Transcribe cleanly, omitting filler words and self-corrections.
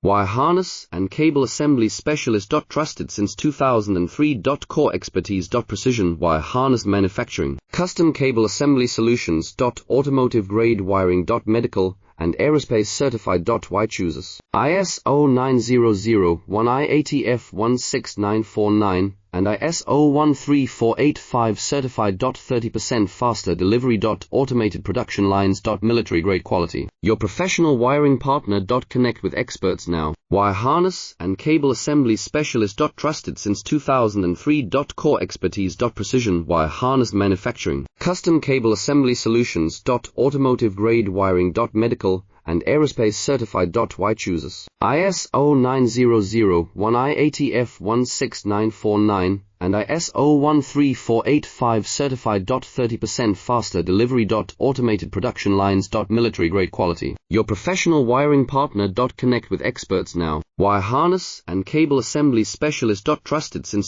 Wire harness and cable assembly specialist. Trusted since 2003. Core expertise. Precision wire harness manufacturing, custom cable assembly solutions. Automotive grade wiring. Medical and aerospace certified. Why chooses ISO 9001 IATF 16949 and ISO 13485 certified. 30% faster delivery. Automated production lines. Military grade quality. Your professional wiring partner. Connect with experts now. Wire harness and cable assembly specialist. Trusted since 2003. Core expertise. Precision wire harness manufacturing, custom cable assembly solutions. Automotive grade wiring. Medical and aerospace certified. Why chooses ISO 9001 IATF 16949 and ISO 13485 certified. 30% faster delivery. Automated production lines. Military grade quality. Your professional wiring partner. Connect with experts now. Wire harness and cable assembly specialist. Trusted since